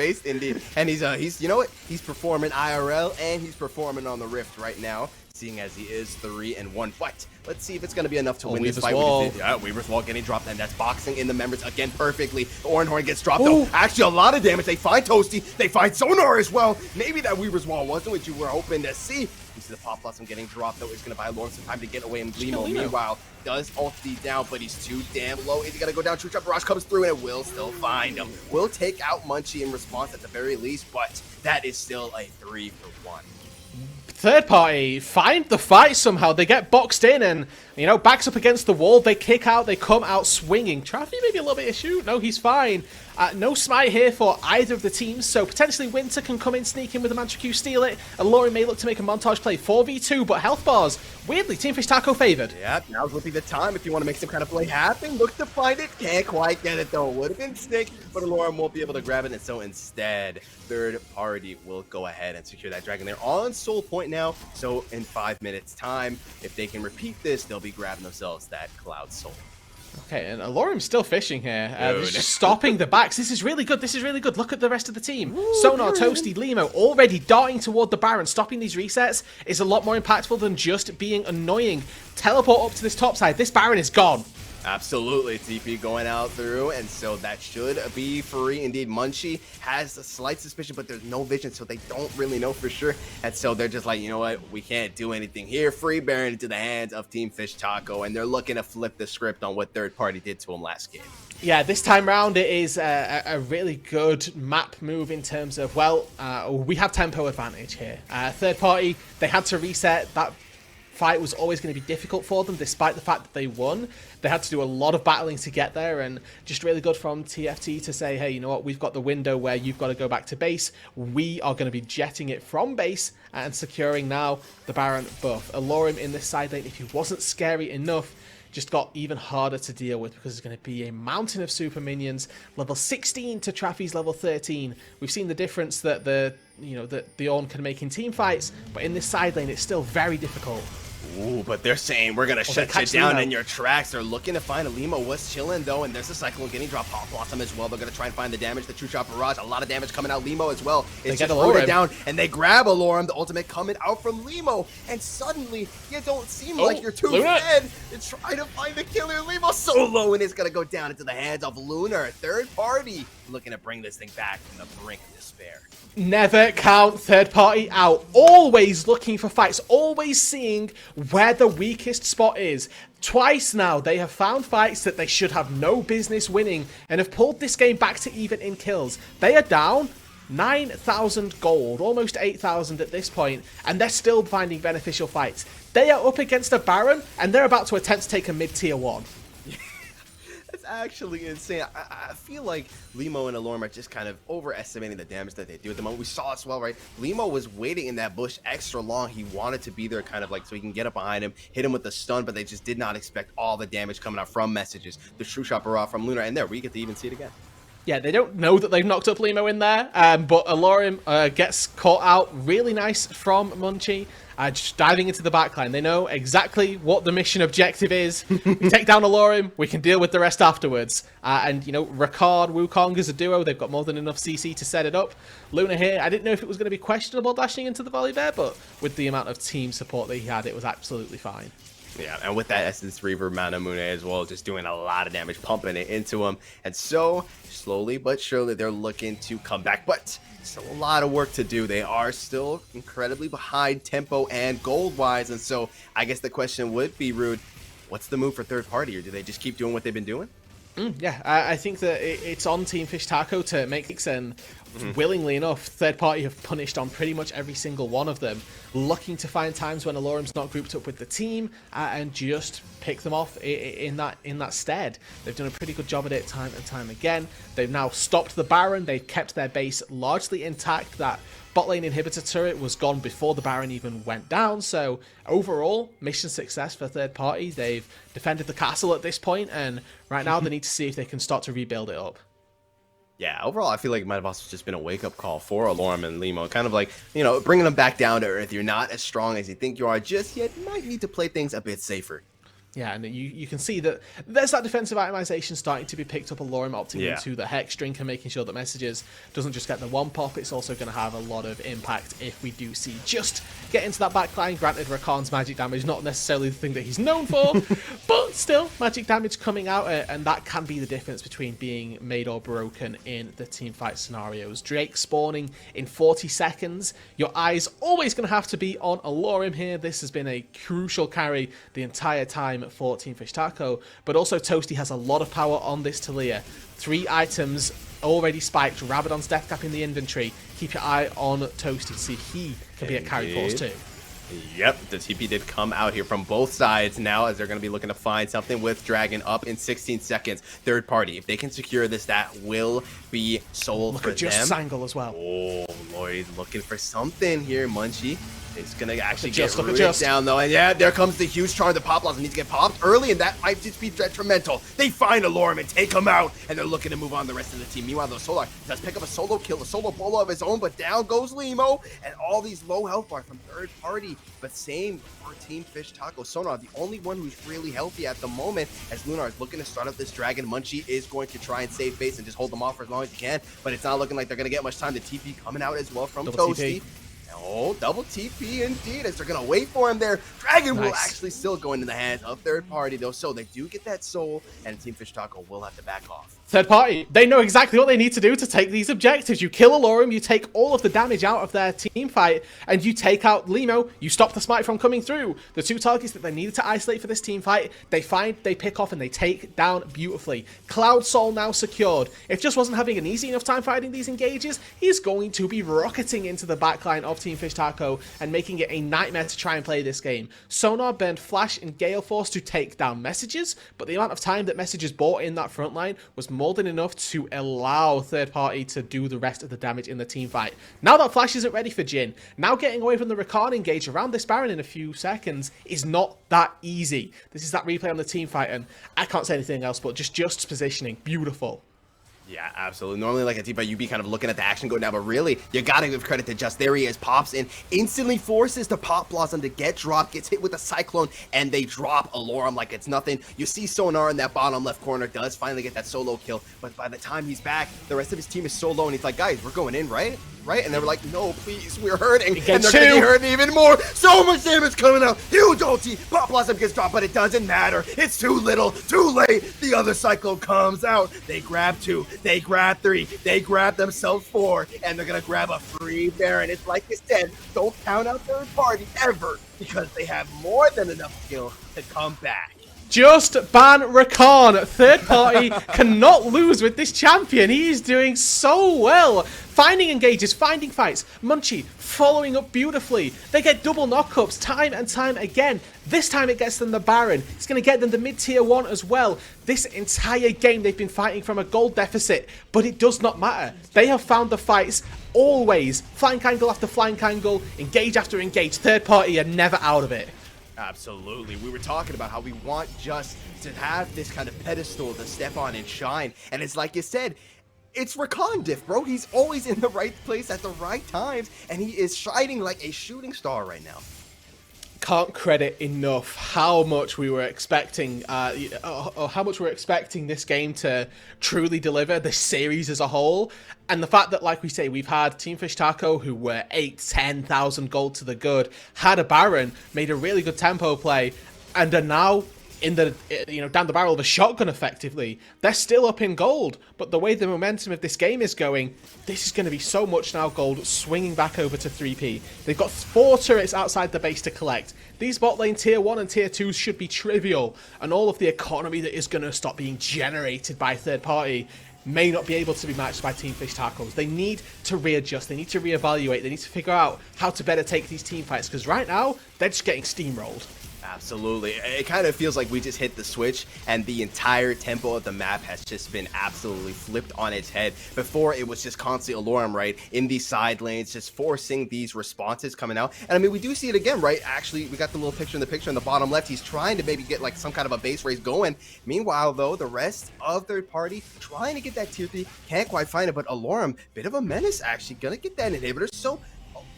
And he's you know what? He's performing IRL and he's performing on the Rift right now, seeing as he is 3-1. But let's see if it's going to be enough to win this fight. Yeah, Weaver's Wall getting dropped, and that's boxing in the members again perfectly. The Orenhorn gets dropped, though. Actually, a lot of damage. They find Toasty. They find Sonar as well. Maybe that Weaver's Wall wasn't what you were hoping to see. You see the Pop Blossom getting dropped, though. It's going to buy Lawrence some time to get away. And Limo, meanwhile, does ulti down, but he's too damn low. He's going to go down. True Trap Barrage comes through, and it will still find him. Will take out Munchie in response at the very least, but that is still a 3-for-1. Third party find the fight somehow. They get boxed in and, you know, backs up against the wall. They kick out. They come out swinging. Traffy maybe a little bit issue. No, he's fine. No smite here for either of the teams, so potentially Winter can come in, sneak in with a Mantra Q, steal it. And Lauren may look to make a montage play. 4v2, but health bars, weirdly, Team Fish Taco favored. Yeah, now's would be the time if you want to make some kind of play happen. Look to find it. Can't quite get it, though. Would have been sick, but Lauren won't be able to grab it, and so instead, third party will go ahead and secure that dragon. They're on soul point now, so in 5 minutes time, if they can repeat this, they'll be grabbing themselves that cloud soul. Okay, and Alorim's still fishing here. Just stopping the backs. This is really good. This is really good. Look at the rest of the team. Ooh, Sonar, Toasty, Limo already darting toward the Baron. Stopping these resets is a lot more impactful than just being annoying. Teleport up to this top side. This Baron is gone. Absolutely, TP going out through, and so that should be free. Indeed, Munchie has a slight suspicion, but there's no vision, so they don't really know for sure. And so they're just like, you know what, we can't do anything here. Free Baron into the hands of Team Fish Taco, and they're looking to flip the script on what third party did to him last game. Yeah, this time round it is a really good map move in terms of, well, we have tempo advantage here. Third party, they had to reset. That fight was always going to be difficult for them, despite the fact that they won. They had to do a lot of battling to get there, and just really good from TFT to say, hey, you know what, we've got the window where you've got to go back to base. We are going to be jetting it from base and securing now the Baron buff. Alorim in this side lane, if he wasn't scary enough, just got even harder to deal with because it's going to be a mountain of super minions. Level 16 to Traffy's level 13. We've seen the difference that the Ornn can make in team fights, but in this side lane, it's still very difficult. Ooh, but they're saying we're gonna shut you down in your tracks. They're looking to find a Limo. Was chilling though, and there's a Cyclone getting dropped. Pop Blossom as well. They're gonna try and find the damage. The True Shot Barrage, a lot of damage coming out. Limo as well. It's just loaded down, and they grab Alorim. The ultimate coming out from Limo, and suddenly you don't seem like you're too dead. They're trying to find the killer. Limo so low, and it's gonna go down into the hands of Lunar. Third party looking to bring this thing back from the brink of despair. Never count third party out. Always looking for fights. Always seeing where the weakest spot is. Twice now they have found fights that they should have no business winning and have pulled this game back to even in kills. They are down 9,000 gold, almost 8,000 at this point, and they're still finding beneficial fights. They are up against a Baron, and they're about to attempt to take a mid-tier 1. That's actually insane. I feel like Limo and Alorim are just kind of overestimating the damage that they do at the moment. We saw as well, right? Limo was waiting in that bush extra long. He wanted to be there kind of like so he can get up behind him, hit him with the stun, but they just did not expect all the damage coming out from messages. The True Shot Barrage from Lunar, and there we get to even see it again. Yeah, they don't know that they've knocked up Limo in there, but Alorim gets caught out. Really nice from Munchie. Just diving into the backline. They know exactly what the mission objective is. We take down Alorim, we can deal with the rest afterwards. And, you know, Ricard, Wukong as a duo, they've got more than enough CC to set it up. Luna here, I didn't know if it was going to be questionable dashing into the volley there, but with the amount of team support that he had, it was absolutely fine. Yeah, and with that Essence Reaver, Manamune as well, just doing a lot of damage, pumping it into him. And so, slowly but surely, they're looking to come back. But still a lot of work to do. They are still incredibly behind tempo and gold-wise. And so, I guess the question would be, Rude, what's the move for third party? Or do they just keep doing what they've been doing? Yeah, I think that it's on Team Fish Taco to make it, and willingly enough, third party have punished on pretty much every single one of them, looking to find times when Alorim's not grouped up with the team and just pick them off in that stead. They've done a pretty good job at it time and time again. They've now stopped the Baron. They've kept their base largely intact. That bot lane inhibitor turret was gone before the Baron even went down, so overall, mission success for third party. They've defended the castle at this point, and right now they need to see if they can start to rebuild it up. Yeah, overall, I feel like it might have also just been a wake-up call for Alorim and Limo. Kind of like, you know, bringing them back down to earth. You're not as strong as you think you are just yet. You might need to play things a bit safer. Yeah, and you can see that there's that defensive itemization starting to be picked up. Alorim opting into the Hex drink and making sure that messages doesn't just get the one pop. It's also going to have a lot of impact if we do see just get into that backline. Granted, Rakan's magic damage not necessarily the thing that he's known for, but still magic damage coming out, and that can be the difference between being made or broken in the team fight scenarios. Drake spawning in 40 seconds. Your eyes always going to have to be on Alorim here. This has been a crucial carry the entire time for Team Fish Taco, but also Toasty has a lot of power on this Talia. 3 items already spiked. Rabadon's death cap in the inventory. Keep your eye on Toasty to see if he can be a carry force too. Yep, the TP did come out here from both sides now, as they're going to be looking to find something with Dragon up in 16 seconds. Third party, if they can secure this, that will be sold for them. Look at Just's angle as well. Oh, Lloyd looking for something here. Munchie is going to actually get Look at ripped Just down, though. And yeah, there comes the huge charm. The pop loss needs to get popped early, and that might just be detrimental. They find Alorum and take him out, and they're looking to move on the rest of the team. Meanwhile, though, Solar does pick up a solo kill, a solo bolo of his own, but down goes Limo, and all these low health bars from third party. But same for Team Fish Taco. Sonar, the only one who's really healthy at the moment, as Lunar is looking to start up this Dragon. Munchie is going to try and save face and just hold them off for as long as he can, but it's not looking like they're going to get much time. The TP coming out as well from Toasty. Oh, double TP indeed, as they're going to wait for him there. Dragon will actually still go into the hands of third party, though, so they do get that soul, and Team Fish Taco will have to back off. Third party, they know exactly what they need to do to take these objectives. You kill Alorum, you take all of the damage out of their team fight, and you take out Limo, you stop the smite from coming through. The two targets that they needed to isolate for this team fight, they find, they pick off, and they take down beautifully. Cloud Soul now secured. If Just wasn't having an easy enough time fighting these engages, he's going to be rocketing into the backline of Team Fish Taco and making it a nightmare to try and play this game. Sonar burned Flash and Gale Force to take down Messages, but the amount of time that Messages bought in that front line was more than enough to allow third party to do the rest of the damage in the team fight. Now that Flash isn't ready for Jhin, now getting away from the Rakan engage around this Baron in a few seconds is not that easy. This is that replay on the team fight, and I can't say anything else but just positioning. Beautiful. Yeah, absolutely. Normally, like a team fight, you'd be kind of looking at the action go down, but really, you gotta give credit to Just. There he is, pops in, instantly forces the pop blossom to get dropped, gets hit with a cyclone, and they drop Alorum like it's nothing. You see Sonar in that bottom left corner does finally get that solo kill, but by the time he's back, the rest of his team is so low, and he's like, guys, we're going in, right? And they were like, no, please, we're hurting. And they're gonna be hurting even more. So much damage coming out. Huge ulti. Pop Blossom gets dropped, but it doesn't matter. It's too little, too late. The other cyclone comes out. They grab 2. They grab 3. They grab themselves 4. And they're gonna grab a free Baron. It's like I said, don't count out third party ever, because they have more than enough skill to come back. Just ban Rakan. Third party cannot lose with this champion. He is doing so well. Finding engages, finding fights. Munchie following up beautifully. They get double knockups time and time again. This time it gets them the Baron. It's going to get them the mid-tier 1 as well. This entire game they've been fighting from a gold deficit, but it does not matter. They have found the fights always. Flank angle after flank angle, engage after engage. Third party are never out of it. Absolutely. We were talking about how we want Just to have this kind of pedestal to step on and shine. And it's like you said, it's Rakan diff, bro. He's always in the right place at the right times, and he is shining like a shooting star right now. Can't credit enough how much we were expecting, how much we're expecting this game to truly deliver, the series as a whole. And the fact that, like we say, we've had Team Fish Taco, who were 8,000-10,000 gold to the good, had a Baron, made a really good tempo play, and are now in the, down the barrel of a shotgun effectively. They're still up in gold, but the way the momentum of this game is going, this is going to be so much now gold swinging back over to 3p. They've got 4 turrets outside the base to collect. These bot lane tier 1 and tier 2s should be trivial, and all of the economy that is going to stop being generated by third party may not be able to be matched by Team Fish Tacos. They need to readjust, they need to reevaluate, they need to figure out how to better take these team fights, because right now, they're just getting steamrolled. Absolutely. It kind of feels like we just hit the switch and the entire tempo of the map has just been absolutely flipped on its head. Before, it was just constantly Alorum, right, in these side lanes, just forcing these responses coming out. And I mean, we do see it again, right? Actually, we got the little picture in the bottom left. He's trying to maybe get like some kind of a base race going. Meanwhile, though, the rest of third party trying to get that tier 3, can't quite find it, but Alorum, bit of a menace, actually, gonna get that inhibitor. So,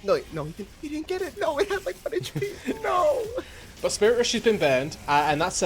no, he didn't get it. No, it had like 1 HP. No. But Spirit Rush has been burned, and that's,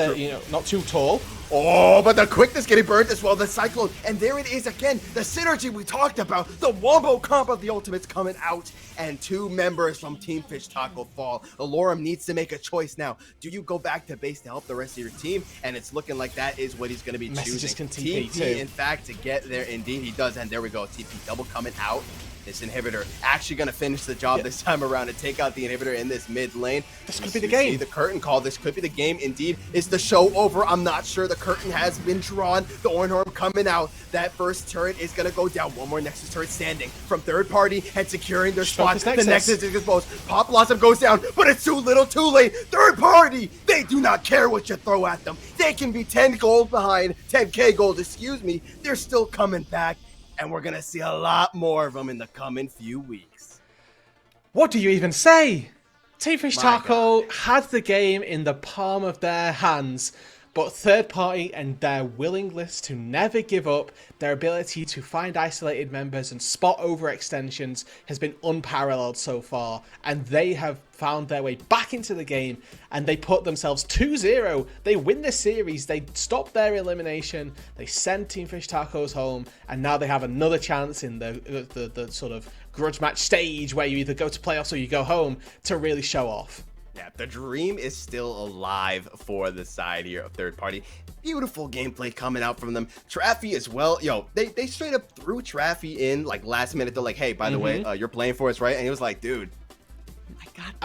not too tall. Oh, but the quickness getting burned as well, the Cyclone. And there it is again, the synergy we talked about, the wombo combo of the ultimates coming out, and 2 members from Team Fish Taco fall. Alorum needs to make a choice now. Do you go back to base to help the rest of your team? And it's looking like that is what he's going to be choosing. Can TP too. In fact, to get there, indeed he does. And there we go, TP double coming out. this inhibitor actually going to finish the job this time around and take out the inhibitor in this mid lane. This could be the game. See the curtain call. This could be the game indeed. Is the show over? I'm not sure. The curtain has been drawn. The Ornhorn coming out. That first turret is going to go down. One more Nexus turret standing from third party and securing their spot. The Nexus is exposed. Pop Blossom goes down, but it's too little too late. Third party, they do not care what you throw at them. They can be 10 gold behind, 10k gold, excuse me. They're still coming back. And we're going to see a lot more of them in the coming few weeks. What do you even say? Team Fish Taco had the game in the palm of their hands, but third party and their willingness to never give up, their ability to find isolated members and spot overextensions has been unparalleled so far, and they have found their way back into the game, and they put themselves 2-0. They win the series, they stop their elimination, they send Team Fish Tacos home, and now they have another chance in the sort of grudge match stage where you either go to playoffs or you go home to really show off. Yeah, the dream is still alive for the side here of third party. Beautiful gameplay coming out from them. Traffy as well. Yo, they straight up threw Traffy in like last minute. They're like, hey, by the way, you're playing for us, right? And he was like, dude, I got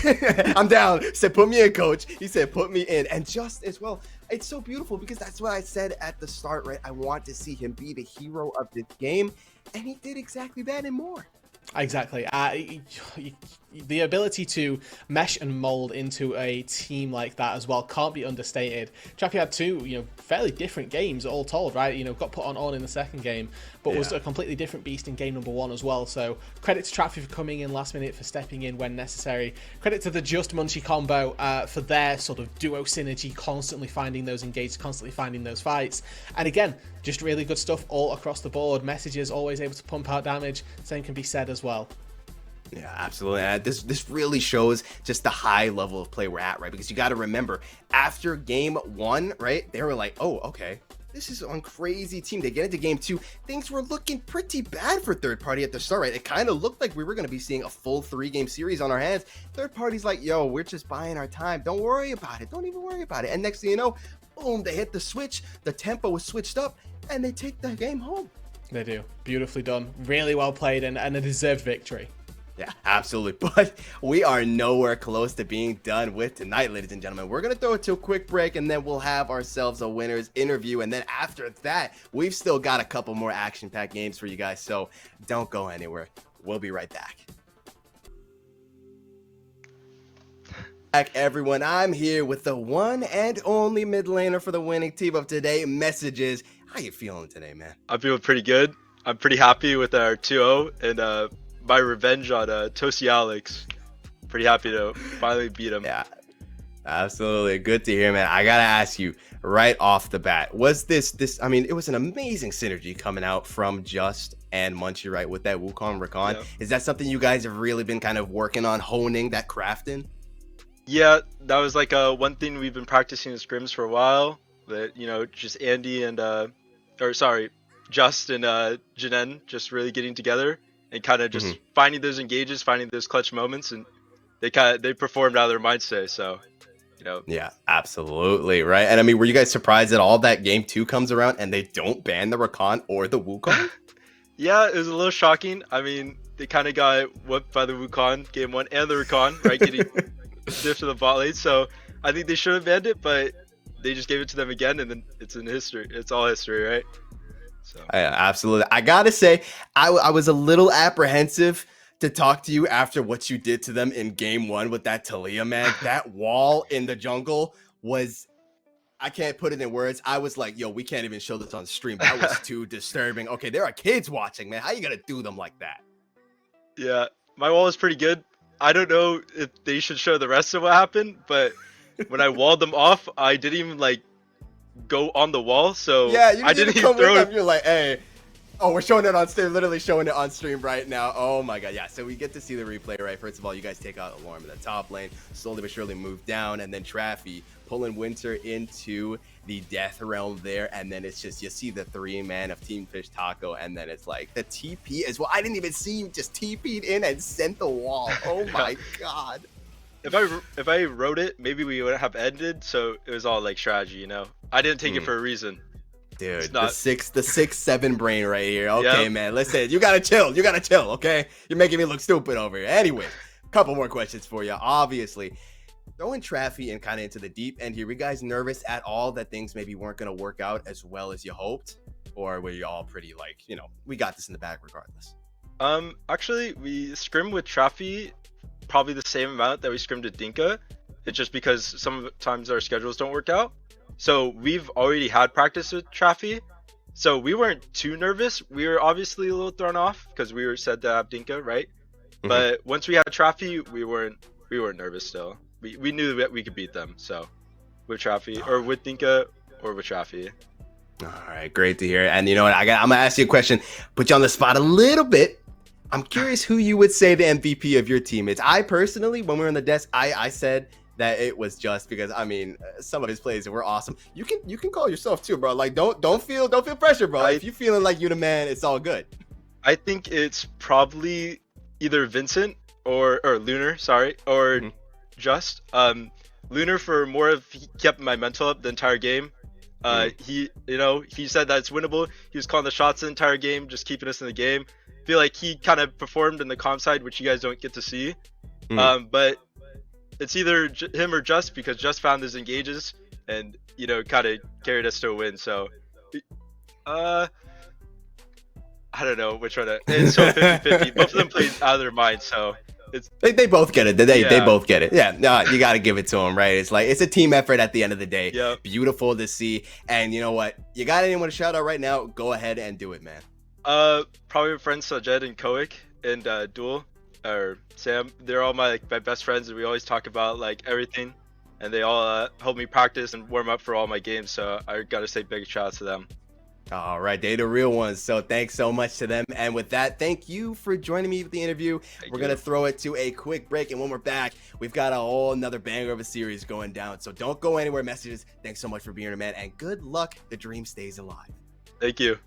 this. I'm down. I'm down. He said, put me in, coach. He said, put me in. And just as well, it's so beautiful because that's what I said at the start, right? I want to see him be the hero of this game. And he did exactly that and more. Exactly. The ability to mesh and mold into a team like that as well can't be understated. Traffy had two, fairly different games all told, right? Got put on in the second game, but was a completely different beast in game number one as well. So credit to Traffy for coming in last minute, for stepping in when necessary. Credit to the Just Munchie combo for their sort of duo synergy, constantly finding those engages, constantly finding those fights. And again, just really good stuff all across the board. Messages always able to pump out damage. Same can be said as well. Yeah, absolutely. This really shows just the high level of play we're at, right? Because you got to remember, after game one, right, they were like, oh, okay, this is a crazy team. They get into game two. Things were looking pretty bad for third party at the start, right? It kind of looked like we were going to be seeing a full 3-game series on our hands. Third party's like, yo, we're just buying our time. Don't worry about it. Don't even worry about it. And next thing you know, boom, they hit the switch. The tempo was switched up and they take the game home. They do. Beautifully done. Really well played and a deserved victory. Yeah, absolutely. But we are nowhere close to being done with tonight, ladies and gentlemen. We're going to throw it to a quick break, and then we'll have ourselves a winner's interview. And then after that, we've still got a couple more action-packed games for you guys. So don't go anywhere. We'll be right back. Back, everyone. I'm here with the one and only mid laner for the winning team of today, Messages. How you feeling today, man? I'm feeling pretty good. I'm pretty happy with our 2-0 and my revenge on Toasty Alex. Pretty happy to finally beat him. Yeah, absolutely. Good to hear, man. I gotta ask you right off the bat, was this I mean, it was an amazing synergy coming out from Just and Munchie, right, with that Wukong Rakan. Yeah. Is that something you guys have really been kind of working on, honing that craft in? Yeah, that was like one thing we've been practicing in scrims for a while. That, just Andy and Just and Janen just really getting together and kind of just finding those engages, finding those clutch moments, and they performed out of their minds today. So, Yeah, absolutely, right. And I mean, were you guys surprised at all that game 2 comes around and they don't ban the Rakan or the Wukong? Yeah, it was a little shocking. I mean, they kind of got whooped by the Wukong game 1 and the Rakan, right, getting dipped to the bot lane. So I think they should have banned it, but they just gave it to them again, and then it's in history. It's all history, right? So. Yeah, absolutely. I gotta say, I was a little apprehensive to talk to you after what you did to them in game 1 with that Talia, man. That wall in the jungle was, I can't put it in words. I was like, yo, we can't even show this on stream. That was too disturbing. Okay, there are kids watching, man. How you gonna do them like that? Yeah, my wall is pretty good. I don't know if they should show the rest of what happened, but when I walled them off, I didn't even go on the wall, so yeah, you I didn't even throw it. You're like, hey, oh, we're showing it on stream, literally showing it on stream right now. Oh my god, yeah. So we get to see the replay, right? First of all, you guys take out Alarm in the top lane, slowly but surely move down, and then Traffy pulling Winter into the death realm there, and then it's just, you see the 3-man of Team Fish Taco, and then it's like the TP as well. I didn't even see you just TP'd in and sent the wall. Oh my god. If I wrote it, maybe we would have ended. So it was all like strategy, I didn't take it for a reason. Dude, not. the 6-7 brain right here. Okay, Yep. man. Listen, you gotta chill. You gotta chill, okay? You're making me look stupid over here. Anyway, couple more questions for you. Obviously, throwing Traffy and kind of into the deep end here. Were you guys nervous at all that things maybe weren't gonna work out as well as you hoped? Or were you all pretty like, we got this in the bag regardless? Actually, we scrimmed with Traffy probably the same amount that we scrimmed with Dinka. It's just because sometimes our schedules don't work out. So we've already had practice with Traffy, so we weren't too nervous. We were obviously a little thrown off because we were said to have Dinka, right? Mhm. But once we had Traffy, we weren't nervous still. We knew that we could beat them. So with Traffy or with Dinka or with Traffy. All right, great to hear. And you know what? I'm gonna ask you a question, put you on the spot a little bit. I'm curious who you would say the MVP of your team is. I personally, when we were on the desk, I said that it was just because some of his plays were awesome. You can call yourself too, bro. Like don't feel pressure, bro. If you're feeling like you're the man, it's all good. I think it's probably either Vincent or Lunar, sorry, or Just. Lunar for more of he kept my mental up the entire game. He said that it's winnable. He was calling the shots the entire game, just keeping us in the game. I feel like he kind of performed in the comp side, which you guys don't get to see. But it's either him or Just, because Just found his engages and kind of carried us to a win. So I don't know which one. It's so 50-50. Both of them played out of their mind, so they both get it. They both get it. Yeah, no, you got to give it to them, right? It's like it's a team effort at the end of the day. Yep. Beautiful to see. And you know what? You got anyone to shout out right now? Go ahead and do it, man. Probably my friends Sajed and Koik and Duel or Sam. They're all my best friends, and we always talk about everything. And they all help me practice and warm up for all my games. So I gotta say big shout out to them. All right, they're the real ones. So thanks so much to them. And with that, thank you for joining me with the interview. We're going to throw it to a quick break. And when we're back, we've got a whole another banger of a series going down. So don't go anywhere, messages. Thanks so much for being here, man. And good luck. The dream stays alive. Thank you.